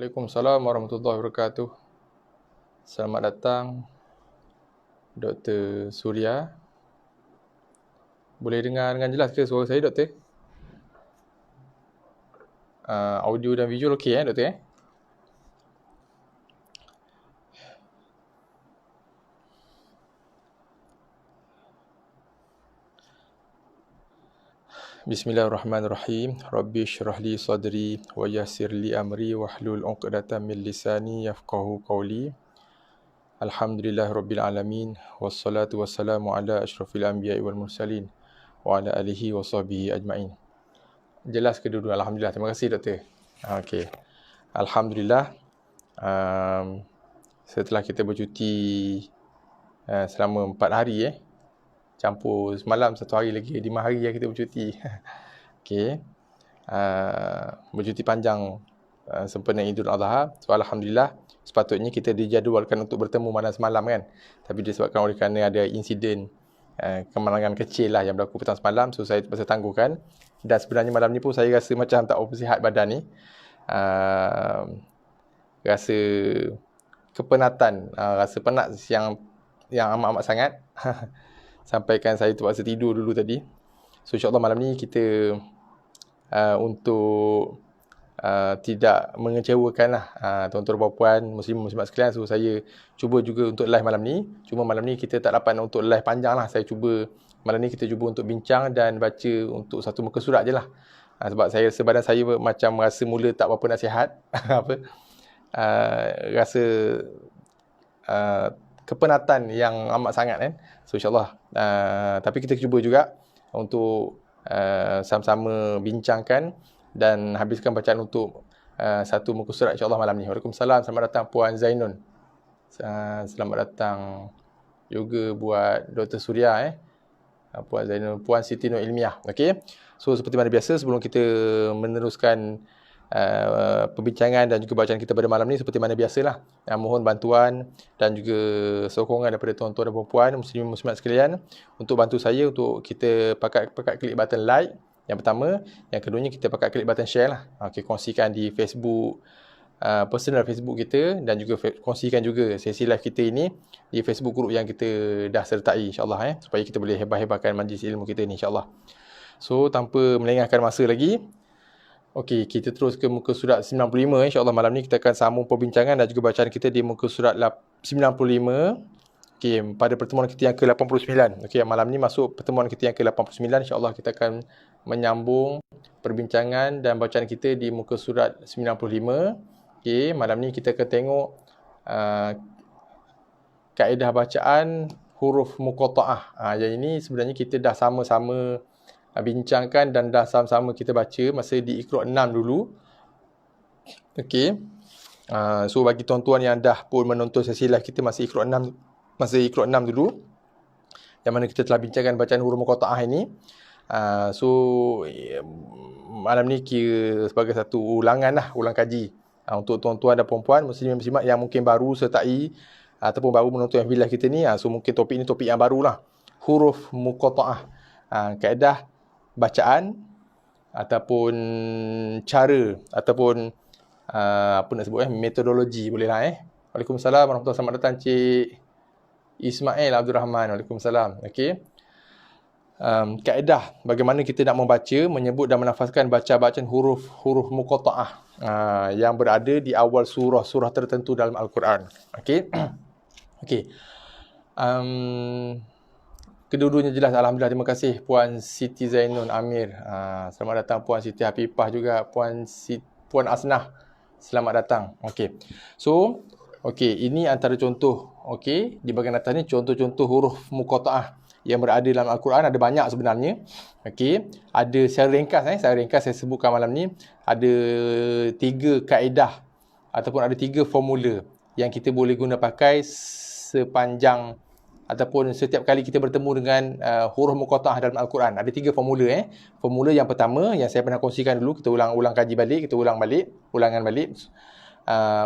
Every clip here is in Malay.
Waalaikumsalam warahmatullahi wabarakatuh. Selamat datang Dr. Surya. Boleh dengar dengan jelas ke suara saya, Doktor? Audio dan visual okey Doktor? Bismillahirrahmanirrahim. Rabbi syrah li sadri wa yassir li amri wahlul 'uqdatam min lisani yafqahu qawli. Alhamdulillahirabbil alamin wassalatu wassalamu ala asyrafil anbiya'i wal mursalin wa ala alihi wa sahbihi ajma'in. Jelas ke dulu? Alhamdulillah. Terima kasih Doktor. Okey. Alhamdulillah. Setelah kita bercuti selama 4 hari campur semalam 1 hari lagi, 5 hari yang kita bercuti. Okey. Bercuti panjang sempena Idul Adha. So alhamdulillah, sepatutnya kita dijadualkan untuk bertemu malam semalam kan. Tapi disebabkan oleh kerana ada insiden kemalangan kecil lah yang berlaku petang semalam, so saya terpaksa tangguhkan. Dan sebenarnya malam ni pun saya rasa macam tak bersihat badan ni. Rasa kepenatan, rasa penat yang amat-amat sangat. Sampaikan saya terpaksa tidur dulu tadi. So insyaAllah malam ni kita untuk tidak mengecewakan lah tuan-tuan dan puan muslimat sekalian. So saya cuba juga untuk live malam ni. Cuma malam ni kita tak dapat untuk live panjang lah. Malam ni kita cuba untuk bincang dan baca untuk satu muka surat je lah. Sebab saya rasa badan saya macam rasa mula tak berapa nasihat. Rasa kepenatan yang amat sangat kan. So insyaAllah. Tapi kita cuba juga untuk sama-sama bincangkan dan habiskan bacaan untuk satu muka surat insyaAllah malam ni. Waalaikumsalam. Selamat datang Puan Zainun. Selamat datang juga buat Dr. Surya Puan Zainun, Puan Siti Nur Ilmiah. Okey. So seperti mana biasa, sebelum kita meneruskan perbincangan dan juga bacaan kita pada malam ni, seperti mana biasalah, mohon bantuan dan juga sokongan daripada tuan-tuan dan puan muslim muslimat sekalian untuk bantu saya untuk kita pakat klik button like yang pertama. Yang keduanya, kita pakat klik button share lah. Okey, kongsikan di Facebook, personal Facebook kita, dan juga kongsikan juga sesi live kita ini di Facebook group yang kita dah sertai insyaAllah supaya kita boleh hebat-hebatkan majlis ilmu kita ni insyaAllah. So tanpa melengahkan masa lagi, okey, kita terus ke muka surat 95 insyaAllah. Malam ni kita akan sambung perbincangan dan juga bacaan kita di muka surat 95. Okey, pada pertemuan kita yang ke-89. Okey, malam ni masuk pertemuan kita yang ke-89. InsyaAllah kita akan menyambung perbincangan dan bacaan kita di muka surat 95. Okey, malam ni kita akan tengok kaedah bacaan huruf muqatta'ah. Yang ini sebenarnya kita dah sama-sama bincangkan dan dah sama-sama kita baca masa di Iqra' 6 dulu. Okey. So bagi tuan-tuan yang dah pun menonton sesi live kita masa Iqra' 6 dulu, yang mana kita telah bincangkan bacaan huruf muqatta'ah ini. So malam ni kira sebagai satu ulang kaji untuk tuan-tuan dan puan-puan muslimat yang mungkin baru sertai ataupun baru menonton live kita ni. So mungkin topik ni topik yang barulah, huruf muqatta'ah. Kaedah bacaan ataupun cara ataupun apa nak sebut metodologi bolehlah Waalaikumsalam warahmatullahi wabarakatuh. Selamat datang Cik Ismail Abdul Rahman. Waalaikumsalam. Okey. Kaedah bagaimana kita nak membaca, menyebut dan menafazkan bacaan huruf muqatta'ah yang berada di awal surah tertentu dalam Al-Quran. Okey. Okey. Kedua-duanya jelas, alhamdulillah. Terima kasih Puan Siti Zainun Amir. Selamat datang Puan Siti Hafifah juga, Puan Asnah. Selamat datang. Okey. So, okey, ini antara contoh. Okey, di bahagian atas ni contoh-contoh huruf muqatta'ah yang berada dalam Al-Quran. Ada banyak sebenarnya. Okey, ada secara ringkas saya sebutkan malam ni, ada 3 kaedah ataupun ada 3 formula yang kita boleh guna pakai sepanjang ataupun setiap kali kita bertemu dengan huruf muqatta'ah dalam Al-Quran. Ada 3 formula. Formula yang pertama yang saya pernah kongsikan dulu, kita ulang kaji balik, ulangan balik.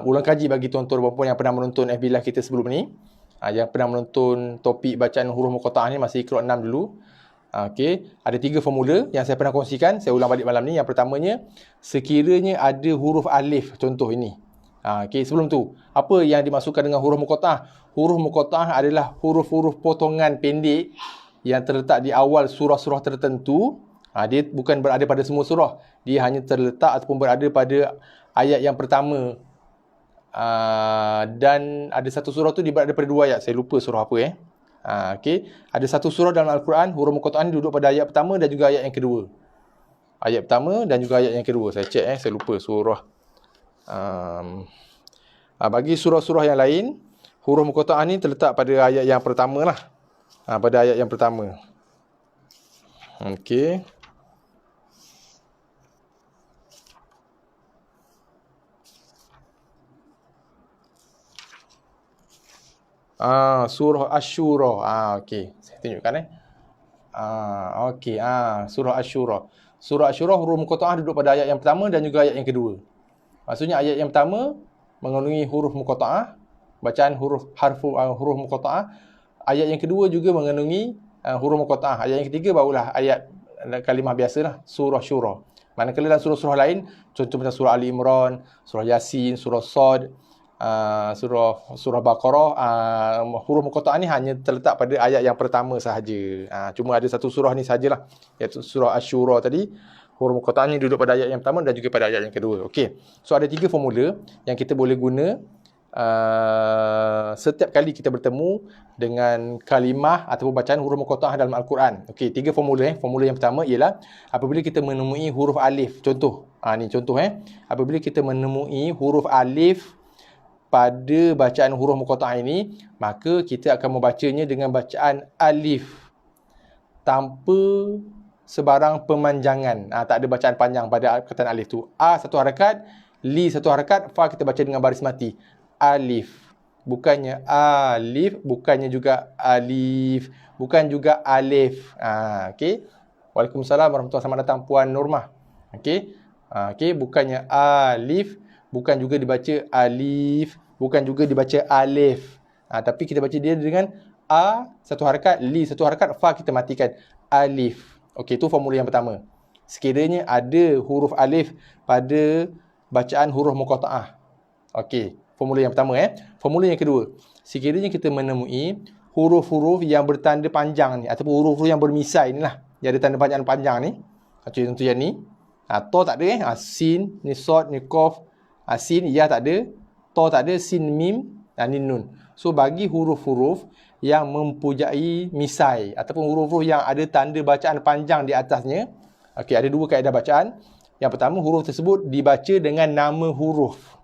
Ulang kaji bagi tuan-tuan dan puan yang pernah menonton FB Live kita sebelum ni, yang pernah menonton topik bacaan huruf muqatta'ah ni masih Iqra' 6 dulu. Okey, ada 3 formula yang saya pernah kongsikan, saya ulang balik malam ni. Yang pertamanya, sekiranya ada huruf alif, contoh ini. Okey, sebelum tu, apa yang dimasukkan dengan huruf muqatta'ah? Huruf muqatta'ah adalah huruf-huruf potongan pendek yang terletak di awal surah-surah tertentu. Dia bukan berada pada semua surah. Dia hanya terletak ataupun berada pada ayat yang pertama. Dan ada satu surah tu dia berada pada 2 ayat. Saya lupa surah apa okey. Ada satu surah dalam Al-Quran, huruf muqatta'ah duduk pada ayat pertama dan juga ayat yang kedua. Ayat pertama dan juga ayat yang kedua. Saya cek saya lupa surah. Bagi surah-surah yang lain, huruf muqatta'ah ni terletak pada ayat yang pertama lah. Pada ayat yang pertama. Okey. Surah Asy-Syura. Okey. Saya tunjukkan okey. Surah Asy-Syura. Surah Asy-Syura huruf muqatta'ah duduk pada ayat yang pertama dan juga ayat yang kedua. Maksudnya ayat yang pertama mengandungi huruf muqatta'ah, bacaan huruf muqatta'ah. Ayat yang kedua juga mengandungi huruf muqatta'ah. Ayat yang ketiga barulah ayat kalimah biasalah, surah Syura. Manakala dalam surah-surah lain, contoh macam surah Ali Imran, surah Yasin, surah Sad, surah Baqarah, huruf muqatta'ah ni hanya terletak pada ayat yang pertama sahaja. Cuma ada satu surah ni sajalah, iaitu surah Asy-Syura tadi. Huruf muqatta'ah ni duduk pada ayat yang pertama dan juga pada ayat yang kedua. Okey. So ada 3 formula yang kita boleh guna setiap kali kita bertemu dengan kalimah ataupun bacaan huruf muqatta'ah dalam Al-Quran. Okey, 3 formula. Formula yang pertama ialah apabila kita menemui huruf alif. Contoh. Ni contoh apabila kita menemui huruf alif pada bacaan huruf muqatta'ah ini, maka kita akan membacanya dengan bacaan alif tanpa sebarang pemanjangan. Tak ada bacaan panjang pada perkataan alif tu. Satu harakat, li satu harakat, fa kita baca dengan baris mati. Alif. Bukannya alif, bukannya juga alif, bukan juga alif. Okey. Waalaikumsalam warahmatullahi wabarakatuh. Selamat datang Puan Nurmah. Okey. Okey, bukannya alif, bukan juga dibaca alif, bukan juga dibaca alif. Tapi kita baca dia dengan satu harakat, li satu harakat, fa kita matikan. Alif. Okey, itu formula yang pertama. Sekiranya ada huruf alif pada bacaan huruf muqatta'ah. Okey, formula yang pertama Formula yang kedua, sekiranya kita menemui huruf-huruf yang bertanda panjang ni ataupun huruf-huruf yang bermisai ni lah, yang ada tanda panjang ni. Contoh yang ni. To tak ada sin, ni sod, ni qaf. Sin, ya tak ada. To tak ada, sin, mim, ni nun. So bagi huruf-huruf yang mempunyai misai ataupun huruf-huruf yang ada tanda bacaan panjang di atasnya, okey, ada 2 kaedah bacaan. Yang pertama, huruf tersebut dibaca dengan nama huruf,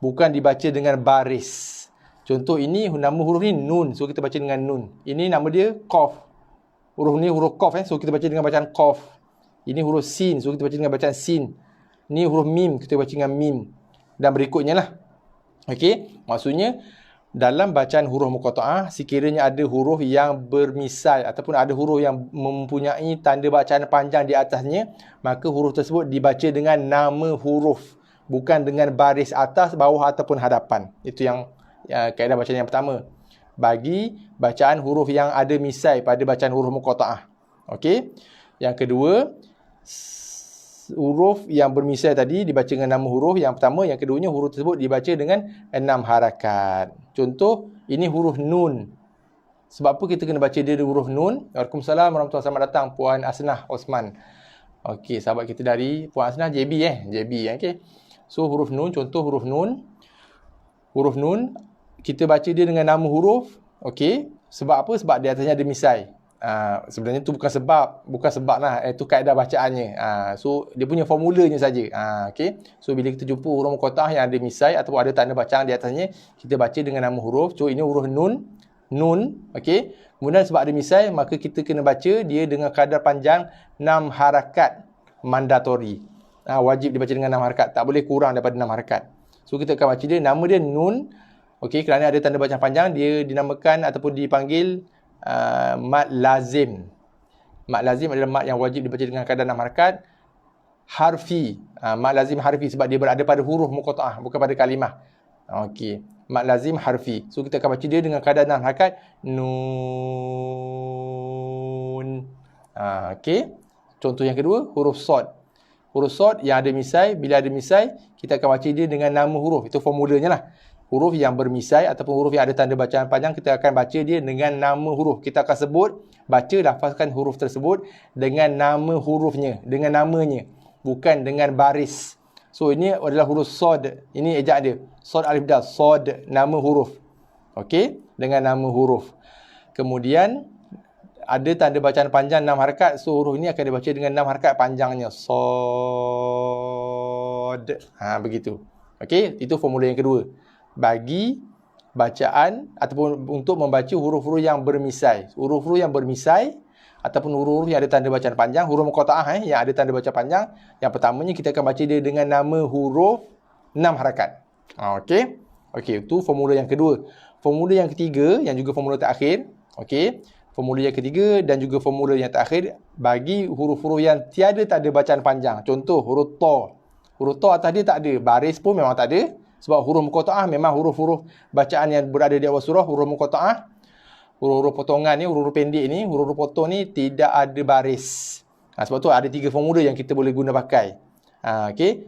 bukan dibaca dengan baris. Contoh ini, nama huruf ni nun, so kita baca dengan nun. Ini nama dia qaf. Huruf ni huruf qaf so kita baca dengan bacaan qaf. Ini huruf sin, so kita baca dengan bacaan sin. Ni huruf mim, kita baca dengan mim. Dan berikutnya lah. Okey, maksudnya dalam bacaan huruf muqatta'ah, sekiranya ada huruf yang bermisai ataupun ada huruf yang mempunyai tanda bacaan panjang di atasnya, maka huruf tersebut dibaca dengan nama huruf, bukan dengan baris atas, bawah ataupun hadapan. Itu yang kaedah bacaan yang pertama. Bagi bacaan huruf yang ada misai pada bacaan huruf muqatta'ah. Okey. Yang kedua, huruf yang bermisai tadi dibaca dengan nama huruf yang pertama. Yang keduanya, huruf tersebut dibaca dengan 6 harakat. Contoh, ini huruf nun. Sebab apa kita kena baca dia huruf nun? Waalaikumsalam warahmatullahi wabarakatuh. Selamat datang Puan Asnah Osman. Okey, sahabat kita dari Puan Asnah JB JB okey. So huruf nun, contoh huruf nun. Huruf nun kita baca dia dengan nama huruf. Okey. Sebab apa? Sebab di atasnya ada misai. Sebenarnya tu bukan sebab lah, itu kaedah bacaannya. So dia punya formulanya saja. Okey. So bila kita jumpa huruf muqatta'ah yang ada misai ataupun ada tanda bacaan di atasnya, kita baca dengan nama huruf. So ini huruf nun, okey. Kemudian sebab ada misai, maka kita kena baca dia dengan kadar panjang 6 harakat mandatori. Wajib dibaca dengan 6 harakat, tak boleh kurang daripada 6 harakat. So kita akan baca dia, nama dia nun. Okey, kerana ada tanda bacaan panjang, dia dinamakan ataupun dipanggil mad lazim. Mad lazim adalah mad yang wajib dibaca dengan kadar 6 harakat. Harfi, mad lazim harfi sebab dia berada pada huruf muqatta'ah, bukan pada kalimah. Okey, mad lazim harfi. So kita akan baca dia dengan kadar 6 harakat. Nun. Okey. Contoh yang kedua, huruf sod. Huruf sod yang ada misai, bila ada misai, kita akan baca dia dengan nama huruf. Itu formulanya lah. Huruf yang bermisai ataupun huruf yang ada tanda bacaan panjang, kita akan baca dia dengan nama huruf. Kita akan sebut, baca, lafazkan huruf tersebut dengan nama hurufnya, dengan namanya, bukan dengan baris. So, ini adalah huruf sod. Ini ejaan dia. Sod alif dal, sod, nama huruf. Okey, dengan nama huruf. Kemudian, ada tanda bacaan panjang 6 harakat. So, huruf ini akan dibaca dengan 6 harakat panjangnya. Sod. Begitu. Okey, itu formula yang kedua. Bagi bacaan ataupun untuk membaca huruf-huruf yang bermisai. Huruf-huruf yang bermisai ataupun huruf-huruf yang ada tanda bacaan panjang, huruf muqatta'ah yang ada tanda bacaan panjang, yang pertamanya kita akan baca dia dengan nama huruf 6 harakat. Okey. Okey, itu formula yang kedua. Formula yang ketiga yang juga formula terakhir, okey. Formula yang ketiga dan juga formula yang terakhir bagi huruf-huruf yang tiada tanda bacaan panjang. Contoh huruf ta. Huruf ta atas dia tak ada, baris pun memang tak ada. Sebab huruf muqatta'ah memang huruf-huruf bacaan yang berada di awal surah, huruf muqatta'ah. Huruf-huruf potongan ni, huruf-huruf pendek ni, huruf-huruf potong ni tidak ada baris. Sebab tu ada 3 formula yang kita boleh guna pakai. Okey.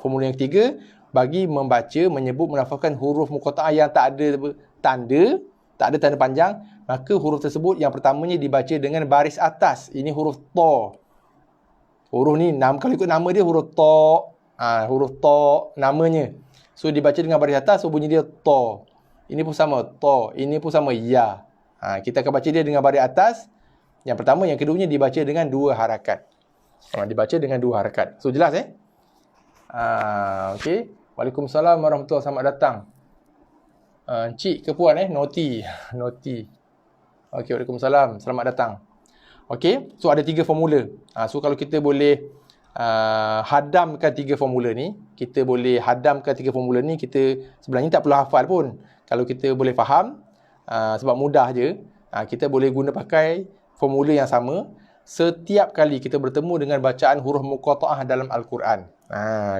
Formula yang ketiga, bagi membaca, menyebut, melafazkan huruf muqatta'ah yang tak ada tanda, tak ada tanda panjang, maka huruf tersebut yang pertamanya dibaca dengan baris atas. Ini huruf ta. Huruf ni, kalau ikut nama dia huruf ta. Huruf ta namanya. So, dibaca dengan baris atas, so bunyi dia ta. Ini pun sama, ta. Ini pun sama, ya. Kita akan baca dia dengan baris atas. Yang pertama, yang keduanya dibaca dengan 2 harakat. Dibaca dengan 2 harakat. So, jelas Okey. Waalaikumsalam warahmatullahi wabarakatuh. Selamat datang. Encik ke puan Noti. Noti. Okey, waalaikumsalam. Selamat datang. Okey, so ada 3 formula. So kalau kita boleh hadamkan 3 formula ni, kita boleh hadamkan 3 formula ni, kita sebenarnya tak perlu hafal pun. Kalau kita boleh faham, sebab mudah je, kita boleh guna pakai formula yang sama setiap kali kita bertemu dengan bacaan huruf muqatta'ah dalam Al-Quran.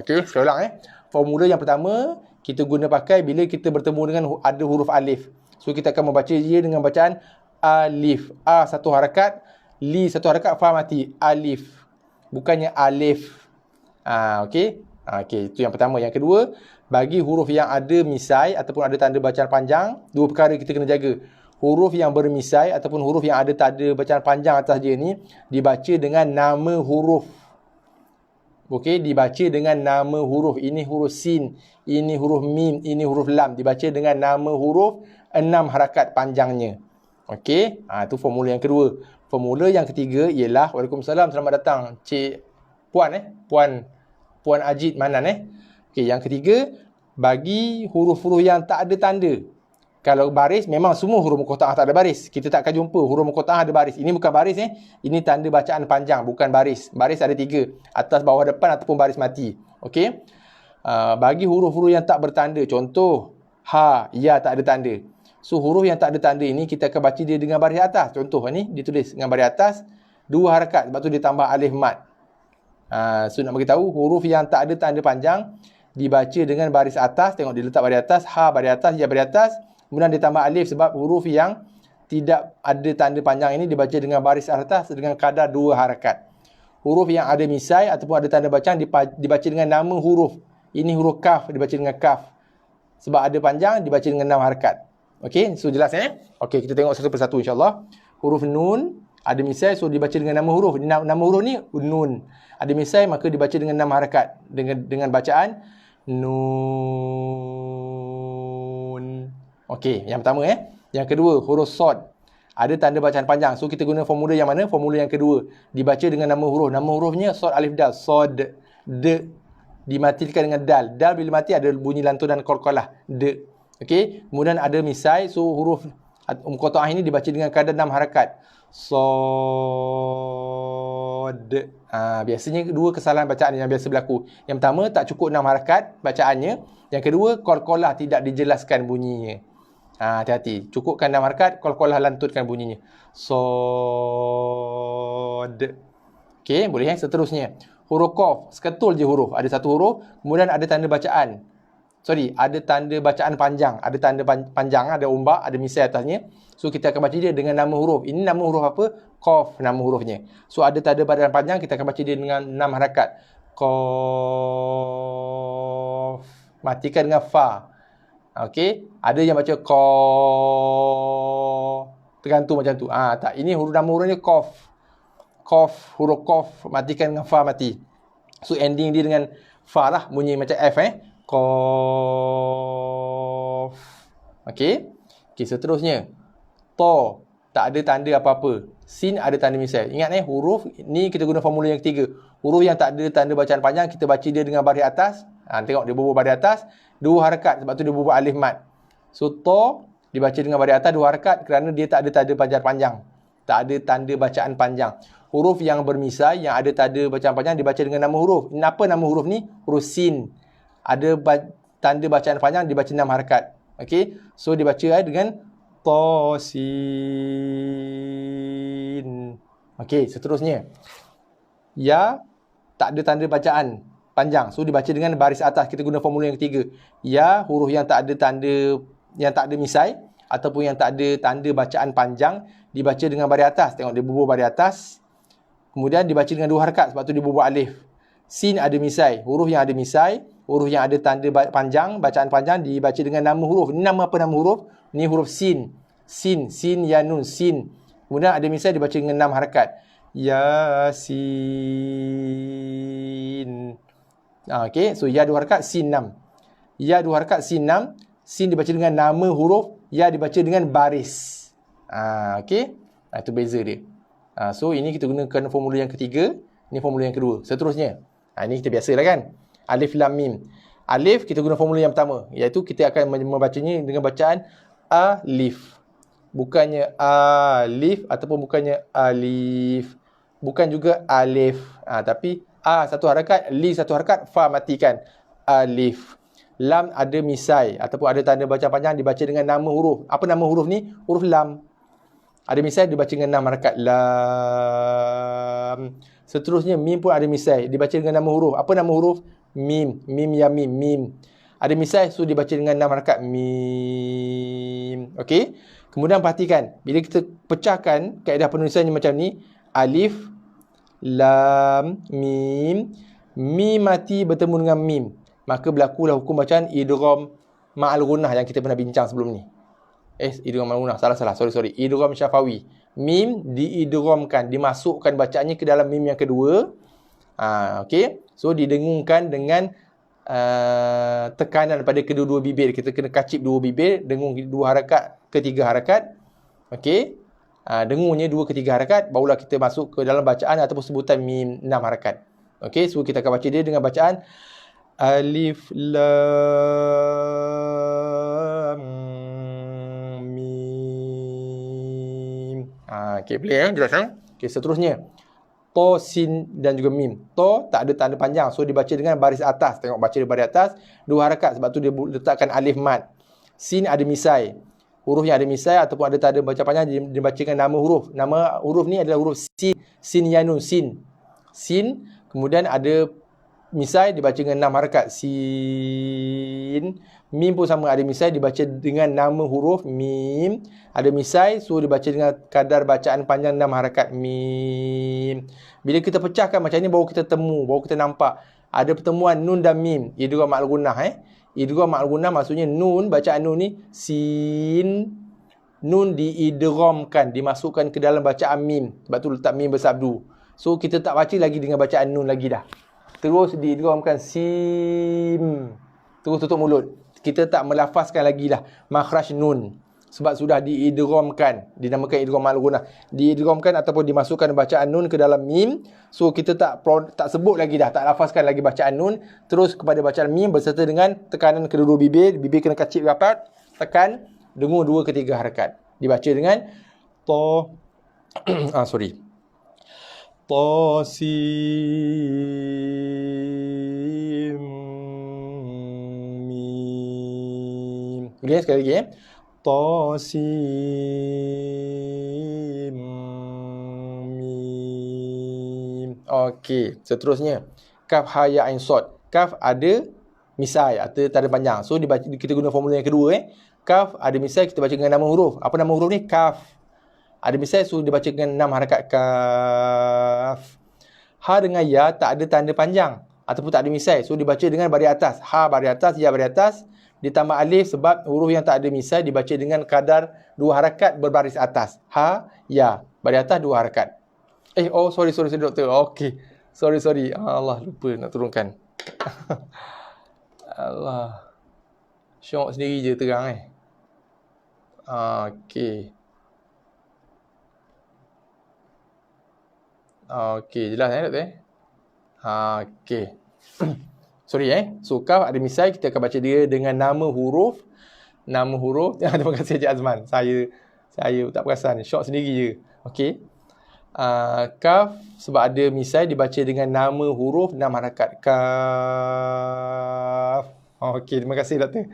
Okey, saya ulang Formula yang pertama, kita guna pakai bila kita bertemu dengan ada huruf alif. So, kita akan membaca dia dengan bacaan alif. A 1 harakat, li 1 harakat, fa mati. Alif. Bukannya alif. Okey. Okey, itu yang pertama. Yang kedua, bagi huruf yang ada misai ataupun ada tanda bacaan panjang, 2 perkara kita kena jaga. Huruf yang bermisai ataupun huruf yang ada tanda bacaan panjang atas dia ni dibaca dengan nama huruf. Okey, dibaca dengan nama huruf. Ini huruf sin, ini huruf mim, ini huruf lam. Dibaca dengan nama huruf 6 harakat panjangnya. Okey, itu formula yang kedua. Formula yang ketiga ialah, waalaikumsalam, selamat datang Cik Puan Puan Ajid Manan Okey, yang ketiga, bagi huruf-huruf yang tak ada tanda. Kalau baris, memang semua huruf muqatta'ah tak ada baris. Kita tak akan jumpa huruf muqatta'ah ada baris. Ini bukan baris Ini tanda bacaan panjang, bukan baris. Baris ada 3. Atas, bawah, depan ataupun baris mati. Okey. Bagi huruf-huruf yang tak bertanda, contoh ha, ya tak ada tanda. So, huruf yang tak ada tanda ini kita akan baca dia dengan baris atas. Contoh ni ditulis dengan baris atas 2 harakat. Sebab tu dia tambah alif mat. So, nak bagi tahu huruf yang tak ada tanda panjang dibaca dengan baris atas. Tengok dia letak baris atas, ha baris atas, ya baris atas. Kemudian ditambah alif sebab huruf yang tidak ada tanda panjang ini dibaca dengan baris atas dengan kadar 2 harakat. Huruf yang ada misai ataupun ada tanda bacaan dibaca dengan nama huruf. Ini huruf kaf dibaca dengan kaf. Sebab ada panjang dibaca dengan 6 harakat. Okey, so jelas Okey, kita tengok satu persatu insya-Allah. Huruf nun ada misai, so dibaca dengan nama huruf. Nama huruf ni nun. Ada misai maka dibaca dengan 6 harakat dengan bacaan nun. Okey, yang pertama Yang kedua, huruf sod. Ada tanda bacaan panjang. So, kita guna formula yang mana? Formula yang kedua. Dibaca dengan nama huruf. Nama hurufnya sod alif dal. Sod. D. Dimatikan dengan dal. Dal bila mati ada bunyi lantunan qalqalah. D. Okey. Kemudian ada misai. So, huruf muqatta'ah ini dibaca dengan kadar 6 harakat. Sod. Biasanya 2 kesalahan bacaan yang biasa berlaku. Yang pertama, tak cukup 6 harakat bacaannya. Yang kedua, qalqalah tidak dijelaskan bunyinya. Hati-hati. Cukupkan 6 harakat, qalqalah lantutkan bunyinya. Sod. Okey, boleh seterusnya. Huruf qaf, seketul je huruf. Ada 1 huruf, kemudian ada tanda bacaan. Ada tanda bacaan panjang. Ada tanda panjang, ada ombak, ada misai atasnya. So, kita akan baca dia dengan nama huruf. Ini nama huruf apa? Qaf, nama hurufnya. So, ada tanda bacaan panjang, kita akan baca dia dengan 6 harakat. Qaf. Matikan dengan fa. Okey, ada yang baca Qaf. Tergantung macam tu. Tak, ini nama huruf ni Qaf. Qaf, huruf Qaf, matikan dengan fa, mati. So ending dia dengan fa lah, bunyi macam F Qaf. Okey. Okey, seterusnya. Ta, tak ada tanda apa-apa. Sin ada tanda misal. Ingat huruf ni kita guna formula yang ketiga. Huruf yang tak ada tanda bacaan panjang, kita baca dia dengan baris atas. Tengok dia bubuh baris atas, 2 harakat, sebab tu dia bubuh alif mat. So ta dibaca dengan baris atas 2 harakat kerana dia tak ada tanda bacaan panjang. Tak ada tanda bacaan panjang. Huruf yang bermisai, yang ada tanda bacaan panjang, dibaca dengan nama huruf. Apa nama huruf ni? Huruf sin. Ada tanda bacaan panjang, dibaca 6 harakat. Okey, so dibaca dengan Tasin. Okey, seterusnya. Ya, tak ada tanda bacaan panjang. So dibaca dengan baris atas. Kita guna formula yang ketiga. Ya, huruf yang tak ada tanda, yang tak ada misai ataupun yang tak ada tanda bacaan panjang, dibaca dengan baris atas. Tengok dia bubuh baris atas. Kemudian dibaca dengan 2 harakat, sebab tu dia bubuh alif. Sin ada misai. Huruf yang ada misai, huruf yang ada tanda panjang, bacaan panjang, dibaca dengan nama huruf. Ini nama apa nama huruf? Ini huruf sin. Sin, sin, ya, nun, sin. Kemudian ada misal dibaca dengan 6 harakat. Yasin. Okey, so ya 2 harakat, sin 6. Ya 2 harakat, sin 6. Sin dibaca dengan nama huruf, ya dibaca dengan baris. Okey. Itu beza dia. So ini kita gunakan formula yang ketiga, ini formula yang kedua. Seterusnya. Ini kita biasalah kan. Alif lam mim. Alif kita guna formula yang pertama, iaitu kita akan membacanya dengan bacaan alif. Bukannya alif ataupun bukannya alif. Bukan juga alif. Tapi a 1 harakat, li 1 harakat, fa matikan. Alif. Lam ada misai ataupun ada tanda baca panjang, dibaca dengan nama huruf. Apa nama huruf ni? Huruf lam. Ada misai, dibaca dengan 6 harakat. Lam. Seterusnya mim pun ada misai, dibaca dengan nama huruf. Apa nama huruf? Mim. Mim ya mim. Mim. Ada misai, so dibaca dengan 6 harakat. Mim. Okey. Kemudian perhatikan, bila kita pecahkan kaedah penulisannya macam ni, alif, lam, mim, mim mati bertemu dengan mim, maka berlakulah hukum bacaan idgham ma'al gunnah yang kita pernah bincang sebelum ni. Idgham ma'al gunnah, salah. Sorry. Idgham syafawi. Mim diidghamkan, dimasukkan bacaannya ke dalam mim yang kedua. Okey. So didengungkan dengan tekanan pada kedua-dua bibir. Kita kena kacip 2 bibir, dengung 2 harakat ke 3 harakat. Okey. Dengungnya 2 ke 3 harakat, barulah kita masuk ke dalam bacaan ataupun sebutan mim 6 harakat. Okey, so kita akan baca dia dengan bacaan alif lam mim. Okey, boleh jelas Okey, seterusnya. Ta, sin dan juga mim. Ta tak ada tanda panjang, so dibaca dengan baris atas. Tengok baca dia baris atas 2 harakat, sebab tu dia letakkan alif mat. Sin ada misai. Huruf yang ada misai ataupun ada tanda baca panjang, dibaca dengan nama huruf. Nama huruf ni adalah huruf sin. Sin ya nun, sin. Sin. Kemudian ada misai, dibaca dengan 6 harakat. Sin. Mim pun sama, ada misai, dibaca dengan nama huruf mim. Ada misai, so dibaca dengan kadar bacaan panjang 6 harakat. Mim. Bila kita pecahkan macam ni, baru kita nampak ada pertemuan nun dan mim. Idgham ma'al gunnah. Idgham ma'al gunnah maksudnya nun, bacaan nun ni sin. Nun diidghamkan, dimasukkan ke dalam bacaan mim. Sebab tu letak mim bersabdu. So kita tak baca lagi dengan bacaan nun lagi dah. Terus diidghamkan sim. Terus tutup mulut. Kita tak melafazkan lagi dah makhraj nun. Sebab sudah diidghamkan, dinamakan idgham ma'al gunnah. Diidghamkan ataupun dimasukkan bacaan nun ke dalam mim. So kita tak sebut lagi dah, tak lafazkan lagi bacaan nun, terus kepada bacaan mim berserta dengan tekanan kedua-dua bibir. Bibir kena kacip rapat, tekan, dengung 2 ke 3 harakat. Dibaca dengan ta Tasim mim. Okay, sekali lagi Tasim mim. Okey, seterusnya kaf ha ya ain sad. Kaf ada misai atau tanda panjang. So dibaca, kita guna formula yang kedua. Kaf ada misai, kita baca dengan nama huruf. Apa nama huruf ni? Kaf. Ada misai, so dibaca dengan 6 harakat. Kaf. Ha dengan ya tak ada tanda panjang. ataupun tak ada misai. So dibaca dengan baris atas. Ha baris atas, ya baris atas, ditambah alif sebab huruf yang tak ada misai dibaca dengan kadar 2 harakat berbaris atas. Ha, ya, baris atas 2 harakat. Sorry doktor. Okey. Sorry. Allah, lupa nak turunkan. Allah. Syok sendiri je terang Okey. Okey, jelas doktor Okey. Sorry So kaf ada misai, kita akan baca dia dengan nama huruf. Terima kasih Encik Azman. Saya tak perasan. Syok sendiri je. Okey. Kaf sebab ada misai dibaca dengan nama huruf 6 harakat. Kaf. Okey, terima kasih doktor.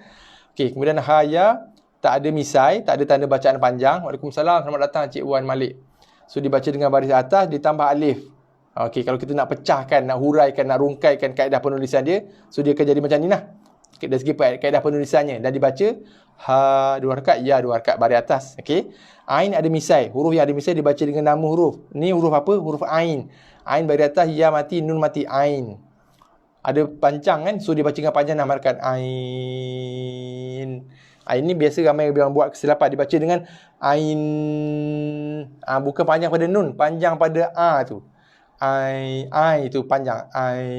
Okey, kemudian ha ya tak ada misai, tak ada tanda bacaan panjang. Waalaikumsalam, selamat datang Cik Wan Malik. So dibaca dengan baris atas ditambah alif. Okey, kalau kita nak pecahkan, nak huraikan, nak rungkaikan kaedah penulisan dia, so dia akan jadi macam ni lah. Dari segi kaedah penulisannya. Dan dibaca ha 2 harakat, ya 2 harakat baris atas. Okey. Ain ada misai. Huruf yang ada misai dibaca dengan nama huruf. Ni huruf apa? Huruf ain. Ain baris atas, ya mati, nun mati, ain. Ada panjang kan? So dibaca dengan panjang 6 harakat. Ain. Ain ni biasa ramai orang buat kesilapan. Dibaca dengan ain. Bukan panjang pada nun, panjang pada a tu. Ai itu panjang. Ain.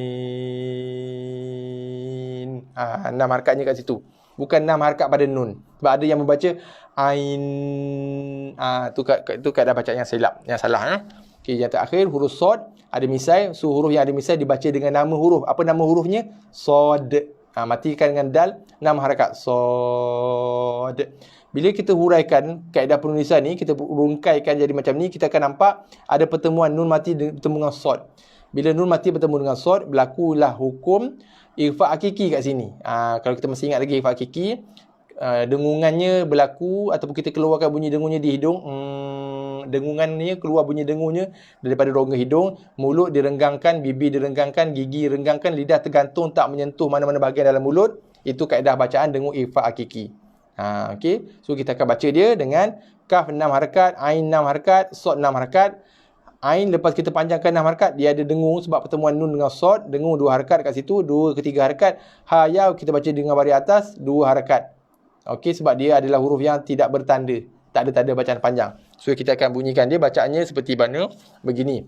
6 harakatnya kat situ. Bukan 6 harakat pada nun. Sebab ada yang membaca ain. Tu kaedah bacaan yang silap, yang salah. Okey, yang terakhir huruf sod ada misai. So huruf yang ada misai dibaca dengan nama huruf. Apa nama hurufnya? Sod. Matikan dengan dal, 6 harakat. Sod. Bila kita huraikan kaedah penulisan ni, kita rungkaikan jadi macam ni, kita akan nampak ada pertemuan nun mati bertemu dengan sod. Bila nun mati bertemu dengan sod, berlakulah hukum ikhfa hakiki kat sini. Kalau kita masih ingat lagi ikhfa hakiki, dengungannya berlaku ataupun kita keluarkan bunyi dengunya di hidung. Dengungannya keluar bunyi dengunya daripada rongga hidung, mulut direnggangkan, bibir direnggangkan, gigi direnggangkan, lidah tergantung tak menyentuh mana-mana bahagian dalam mulut. Itu kaedah bacaan dengung ikhfa hakiki. Okey. So kita akan baca dia dengan kaf 6 harakat, ain 6 harakat, sod 6 harakat. Ain lepas kita panjangkan 6 harakat, dia ada dengung sebab pertemuan nun dengan sod, dengung 2 harakat kat situ, 2 ke 3 harakat. Ha ya kita baca dengan baris atas 2 harakat. Okey, sebab dia adalah huruf yang tidak bertanda, tak ada tanda bacaan panjang. So kita akan bunyikan dia bacaannya seperti mana? Begini.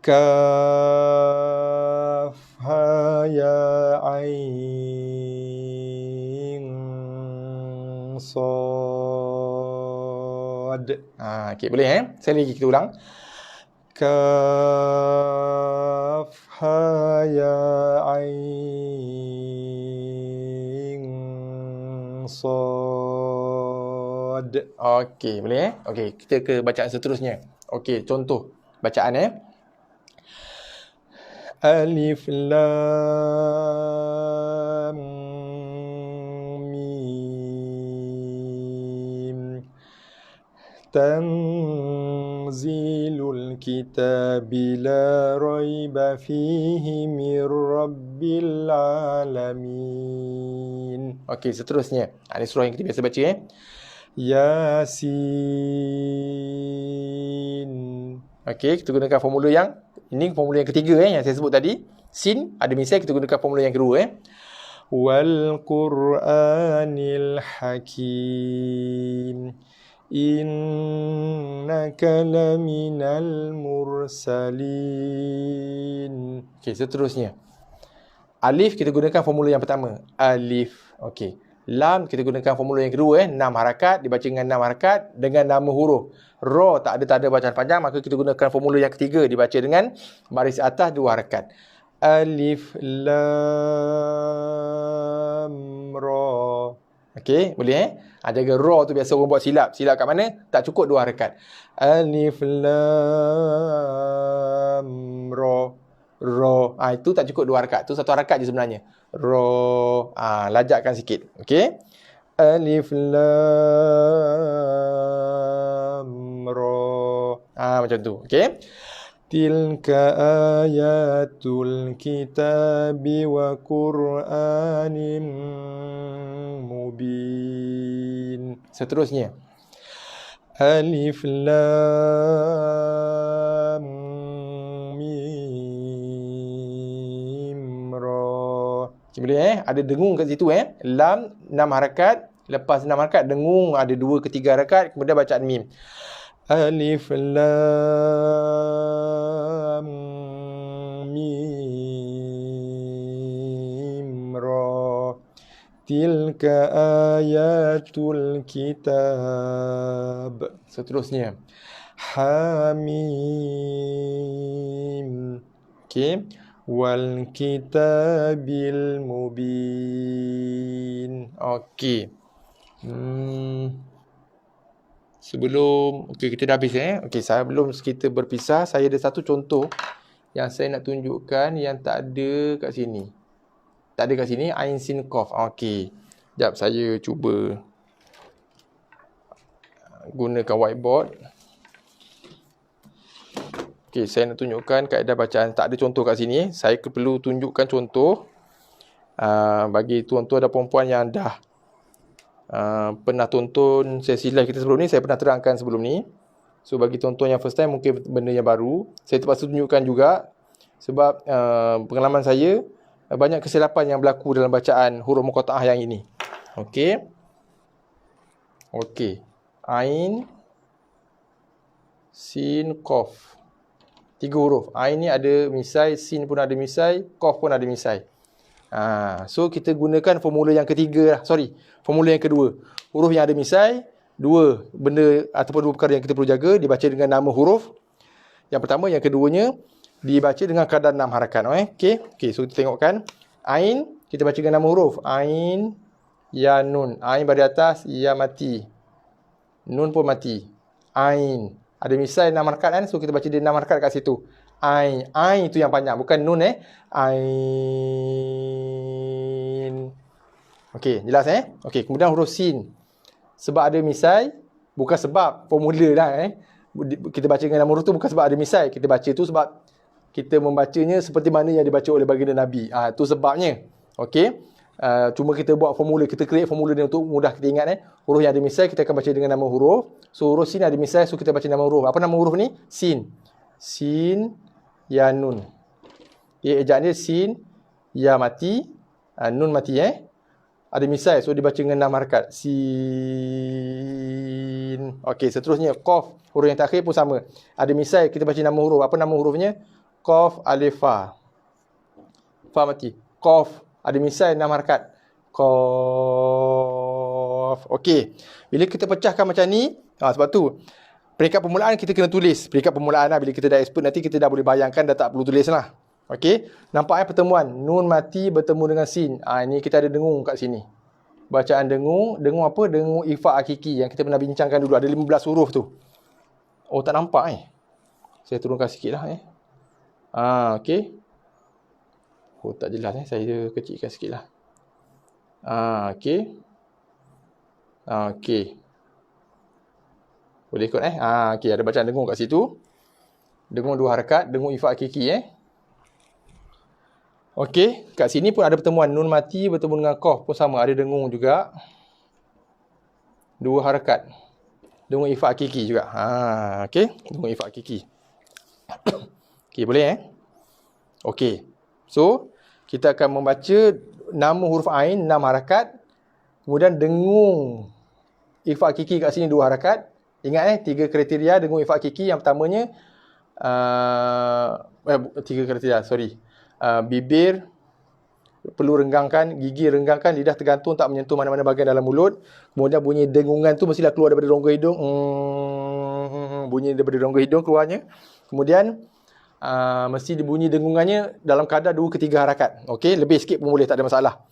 Kaf ha ya ain sod. Okey, boleh Sekali lagi kita ulang. Kaf ha ya ain sod. Okey, boleh Okey, kita ke bacaan seterusnya. Okey, contoh bacaan Alif lam mim. Tanzilul kitabi la raiba fihi mir rabbil alamin. Okey, seterusnya. Ini surah yang kita biasa baca Yasin. Okey, kita gunakan formula yang ini formula yang ketiga yang saya sebut tadi. Sin ada misai, kita gunakan formula yang kedua Wal Qur'anil Hakim. Innaka laminal mursalin. Okey, seterusnya. Alif kita gunakan formula yang pertama. Alif. Okey. Lam kita gunakan formula yang kedua 6 harakat dibaca dengan 6 harakat dengan nama huruf. Ra tak ada tanda bacaan panjang, maka kita gunakan formula yang ketiga dibaca dengan baris atas 2 harakat. Alif lam ra. Okey, boleh jaga ra tu biasa orang buat silap. Silap kat mana? Tak cukup 2 harakat. Alif lam ra. Ra. Itu tak cukup 2 harakat. Tu 1 harakat je sebenarnya. Ra. Lajakkan sikit. Okey. Alif lam ra. Macam tu. Okey. Tilka ayatul kitabi wa Qur'anin mubin. Seterusnya. Alif lam mim. Boleh ada dengung kat situ Lam 6 harakat, lepas 6 harakat dengung ada 2 ke 3 harakat, kemudian bacaan mim. Alif lam mim ra. Tilka ayatul kitab. Seterusnya. Hamim. Okey. Wal kitabil mubin. Okey. Sebelum kita dah habis Okey, sebelum kita berpisah, saya ada satu contoh yang saya nak tunjukkan yang tak ada kat sini. Tak ada kat sini Ain Sin Qaf. Okey. Jap saya cuba gunakan whiteboard. Okey, saya nak tunjukkan kaedah bacaan. Tak ada contoh kat sini. Saya perlu tunjukkan contoh bagi tuan-tuan dan puan-puan yang dah pernah tonton sesi live kita sebelum ni. Saya pernah terangkan sebelum ni. So bagi tuan-tuan yang first time mungkin benda yang baru. Saya terpaksa tunjukkan juga sebab pengalaman saya banyak kesilapan yang berlaku dalam bacaan huruf muqatta'ah yang ini. Okey. Okey. Ain Sin Qaf. 3 huruf. Ain ni ada misai, sin pun ada misai, qaf pun ada misai. So kita gunakan formula yang ketiga lah. Formula yang kedua. Huruf yang ada misai, 2 benda ataupun 2 perkara yang kita perlu jaga, dibaca dengan nama huruf. Yang pertama, yang keduanya dibaca dengan kadar 6 harakat. Okey, so kita tengokkan. Ain, kita baca dengan nama huruf. Ain, ya nun. Ain baris atas, ya mati. Nun pun mati. Ain. Ada misal 6 harakat kan? So kita baca dia 6 harakat kat situ. Ain. Ain itu yang panjang. Bukan nun Ain. Okey, jelas Okey, kemudian huruf sin. Sebab ada misal, bukan sebab formula dah Kita baca dengan nama huruf tu bukan sebab ada misal. Kita baca tu sebab kita membacanya seperti mana yang dibaca oleh baginda Nabi. Tu sebabnya. Okey. Cuma kita buat formula, kita create formula ni untuk mudah kita ingat huruf yang ada misal kita akan baca dengan nama huruf. So huruf sin ada misal, so kita baca nama huruf. Apa nama huruf ni? Sin. Sin ya nun. Ejaan dia sin ya mati, nun mati Ada misal, so dibaca dengan 6 harakat. Sin. Okey, seterusnya qaf. Huruf yang terakhir pun sama. Ada misal, kita baca nama huruf. Apa nama hurufnya? Qaf alif fa. Fa mati. Qaf. Ada misal 6 harakat. Qaf. Okey. Bila kita pecahkan macam ni, sebab tu peringkat permulaan kita kena tulis. Peringkat permulaan bila kita dah expert nanti kita dah boleh bayangkan, dah tak perlu tulis lah. Okey. Nampak pertemuan nun mati bertemu dengan sin. Ini kita ada dengung kat sini. Bacaan dengung. Dengung apa? Dengung ifa hakiki yang kita pernah bincangkan dulu. Ada 15 huruf tu. Oh, tak nampak Saya turunkan sikit lah okey. Oh, tak jelas saya kecilkan sikit lah. Okey. Okey. Boleh ikut okey, ada bacaan dengung kat situ. Dengung 2 harakat, dengung ifa hakiki Okey, kat sini pun ada pertemuan nun mati bertemu dengan qaf pun sama, ada dengung juga. 2 harakat. Dengung ifa hakiki juga. Okey, dengung ifa hakiki. Okey, boleh Okey. So, kita akan membaca nama huruf Ain 6 harakat. Kemudian dengung ifa hakiki kat sini 2 harakat. Ingat 3 kriteria dengung ifa hakiki. Yang pertamanya 3 kriteria, bibir perlu renggangkan, gigi renggangkan, lidah tergantung tak menyentuh mana-mana bahagian dalam mulut. Kemudian bunyi dengungan tu mestilah keluar daripada rongga hidung. Bunyi daripada rongga hidung keluarnya. Kemudian mesti bunyi dengungannya dalam kadar 2 ke 3 harakat. Okey, lebih sikit pun boleh, tak ada masalah.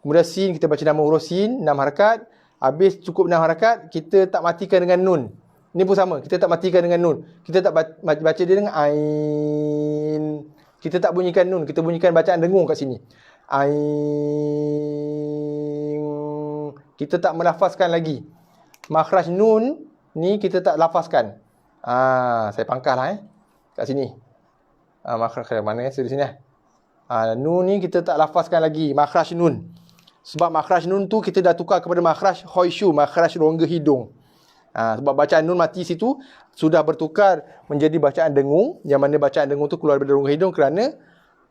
Kemudian sin, kita baca nama huruf sin 6 harakat. Habis cukup 6 harakat, kita tak matikan dengan nun. Ini pun sama, kita tak matikan dengan nun. Kita tak baca dia dengan ain. Kita tak bunyikan nun, kita bunyikan bacaan dengung kat sini. Ain. Kita tak melafazkan lagi. Makhraj nun ni kita tak lafazkan. Saya pangkahlah kat sini. Makhraj mana di sini nun ni kita tak lafazkan lagi makhraj nun. Sebab makhraj nun tu kita dah tukar kepada makhraj khaysyu, makhraj rongga hidung. Sebab bacaan nun mati situ sudah bertukar menjadi bacaan dengung, yang mana bacaan dengung tu keluar daripada rongga hidung kerana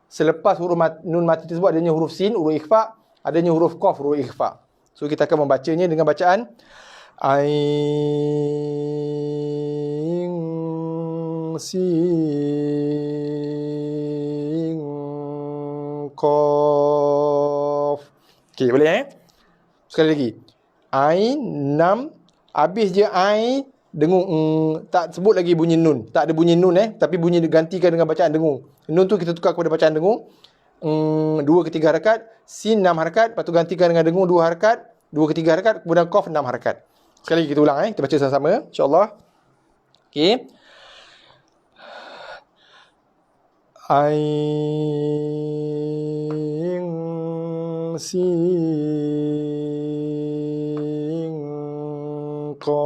selepas huruf nun mati tersebut adanya huruf sin, huruf ikhfa, adanya huruf qaf, huruf ikhfa. So kita akan membacanya dengan bacaan ain sin qaf. Okey, boleh Sekali lagi. Ain, nam, habis je ain, dengung. Tak sebut lagi bunyi nun. Tak ada bunyi nun tapi bunyi digantikan dengan bacaan dengung. Nun tu kita tukar kepada bacaan dengung. 2 ke 3 harakat. Sin 6 harakat. Lepas tu gantikan dengan dengung 2 harakat. 2 ke 3 harakat. Kemudian qaf 6 harakat. Sekali lagi kita ulang Kita baca sama-sama. InsyaAllah. Okey. Ain sin qaf.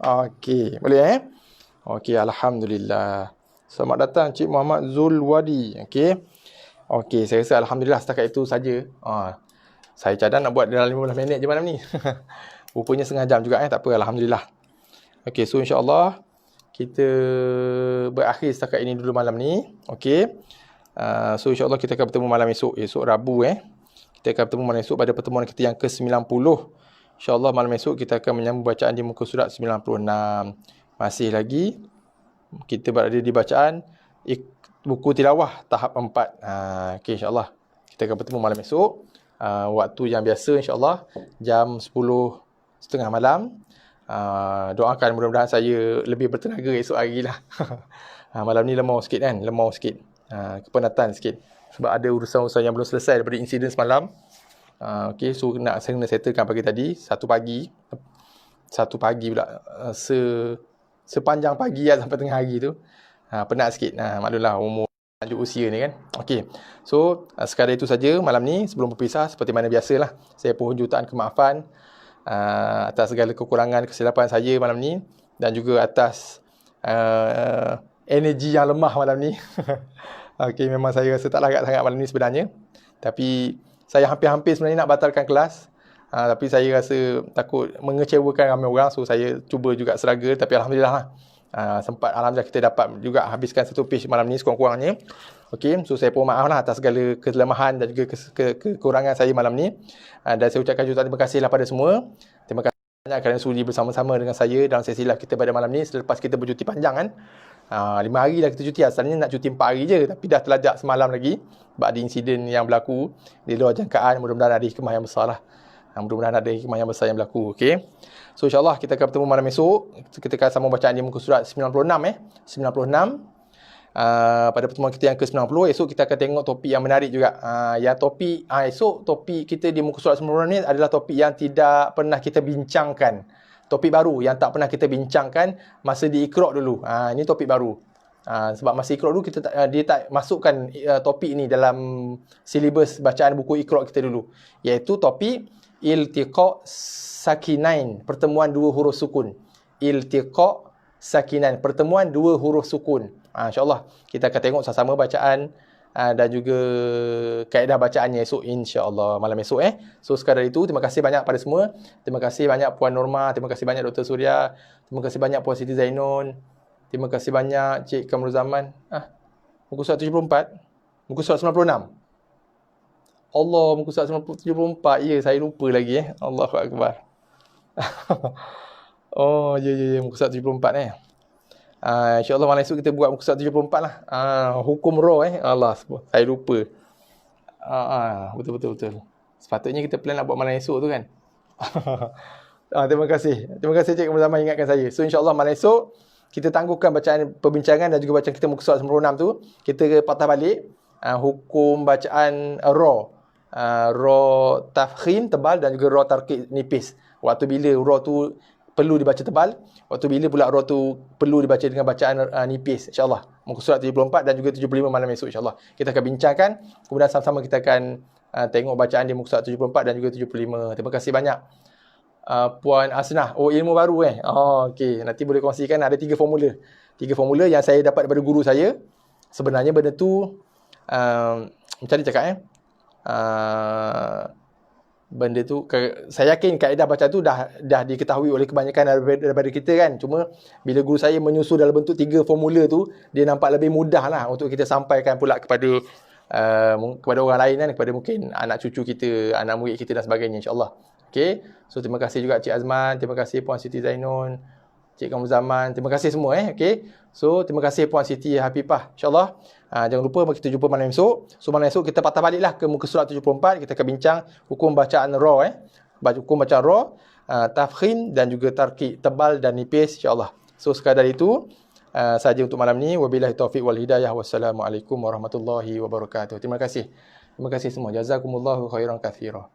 Okey, boleh Okey, alhamdulillah. Selamat datang Cik Muhammad Zulwadi. Okey, saya rasa alhamdulillah setakat itu saja. Saya cadang nak buat dalam 15 minit je malam ni. Rupanya setengah jam juga tak apa, alhamdulillah. Okey, so insya-Allah kita berakhir setakat ini dulu malam ni. Okey. So insya-Allah kita akan bertemu malam esok Rabu Kita akan bertemu malam esok pada pertemuan kita yang ke-90. InsyaAllah malam esok kita akan menyambung bacaan di muka surat 96. Masih lagi kita berada di bacaan buku tilawah tahap 4. Okey, insyaAllah kita akan bertemu malam esok. Waktu yang biasa insyaAllah jam 10.30 malam. Doakan mudah-mudahan saya lebih bertenaga esok hari lah. Malam ni lemau sikit kepenatan sikit sebab ada urusan-urusan yang belum selesai daripada insiden semalam. Okey, so saya kena settlekan pagi tadi. Satu pagi pula, sepanjang pagi sampai tengah hari tu. Penat sikit. Maklumlah umur lanjut usia ni kan. Okey, so sekadar itu saja malam ni. Sebelum berpisah, seperti mana biasalah, saya pohon jutaan kemaafan atas segala kekurangan, kesilapan saya malam ni, dan juga atas energi yang lemah malam ni. Okey, memang saya rasa tak larat sangat malam ni sebenarnya. Tapi saya hampir-hampir sebenarnya nak batalkan kelas. Tapi saya rasa takut mengecewakan ramai orang. So saya cuba juga struggle. Tapi alhamdulillah lah. Alhamdulillah kita dapat juga habiskan satu page malam ni sekurang-kurangnya. Okey, so saya pun maaf lah atas segala kelemahan dan juga kekurangan saya malam ni. Dan saya ucapkan jutaan terima kasih lah pada semua. Terima kasih banyak kerana sudi bersama-sama dengan saya dalam sesi live kita pada malam ni selepas kita bercuti panjang kan. 5 hari dah kita cuti. Asalnya nak cuti 4 hari je, tapi dah terlajak semalam lagi sebab ada insiden yang berlaku di luar jangkaan. Mudah-mudahan ada hikmah yang besar lah. Mudah-mudahan ada hikmah yang besar yang berlaku. Okay, so insyaAllah kita akan bertemu malam esok. Kita akan sambung bacaan di muka surat 96 96. Pada pertemuan kita yang ke-90. Esok kita akan tengok topik yang menarik juga. Esok topik kita di muka surat 96 ni adalah topik yang tidak pernah kita bincangkan. Topik baru yang tak pernah kita bincangkan masa di Iqra' dulu. Ini topik baru. Sebab masa Iqra' dulu dia tak masukkan topik ni dalam silibus bacaan buku Iqra' kita dulu. Iaitu topik iltiqa' sakinain, pertemuan dua huruf sukun. Iltiqa' sakinain, pertemuan dua huruf sukun. InsyaAllah kita akan tengok sama-sama bacaan dan juga kaedah bacaannya esok insya-Allah malam esok So sekadar itu, terima kasih banyak pada semua. Terima kasih banyak Puan Norma, terima kasih banyak Dr. Surya, terima kasih banyak Puan Siti Zainun, terima kasih banyak Cik Kamrul Zaman. Muka surat 74, muka surat 96. Allah, muka surat 74. Ya, saya lupa lagi Allahu Akbar. Oh, ya muka surat 74 InsyaAllah malam esok kita buat muka surat 74 lah. Hukum roh Allah, saya lupa. Betul. Sepatutnya kita plan nak buat malam esok tu kan. Terima kasih Cik Zaman ingatkan saya. So insyaAllah malam esok kita tangguhkan bacaan perbincangan dan juga bacaan kita muka surat 96 tu. Kita patah balik hukum bacaan roh. Roh tafkhim tebal dan juga roh tarqiq nipis. Waktu bila roh tu perlu dibaca tebal, waktu bila pula roh tu perlu dibaca dengan bacaan nipis, insyaAllah. Muka surat 74 dan juga 75 malam esok, insyaAllah. Kita akan bincangkan, kemudian sama-sama kita akan tengok bacaan di muka surat 74 dan juga 75. Terima kasih banyak. Puan Asnah, ilmu baru okey. Nanti boleh kongsikan, ada 3 formula. 3 formula yang saya dapat daripada guru saya. Sebenarnya benda tu, macam mana cakap benda tu, saya yakin kaedah bacaan tu dah diketahui oleh kebanyakan daripada kita kan. Cuma bila guru saya menyusun dalam bentuk 3 formula tu, dia nampak lebih mudah lah untuk kita sampaikan pula kepada orang lain kan, kepada mungkin anak cucu kita, anak murid kita dan sebagainya, insyaAllah. Okay, so terima kasih juga Cik Azman, terima kasih Puan Siti Zainun, Cik Kamu Zaman, terima kasih semua okay. So terima kasih Puan Siti Hafifah, insyaAllah. Jangan lupa kita jumpa malam esok. So malam esok kita patah baliklah ke muka surat 74. Kita akan bincang hukum bacaan raw hukum bacaan raw, tafkhim dan juga tarqiq, tebal dan nipis, insyaAllah. So sekadar itu saja untuk malam ni. Wabillahi taufiq wal hidayah. Wassalamualaikum warahmatullahi wabarakatuh. Terima kasih semua. Jazakumullahu khairan katsira.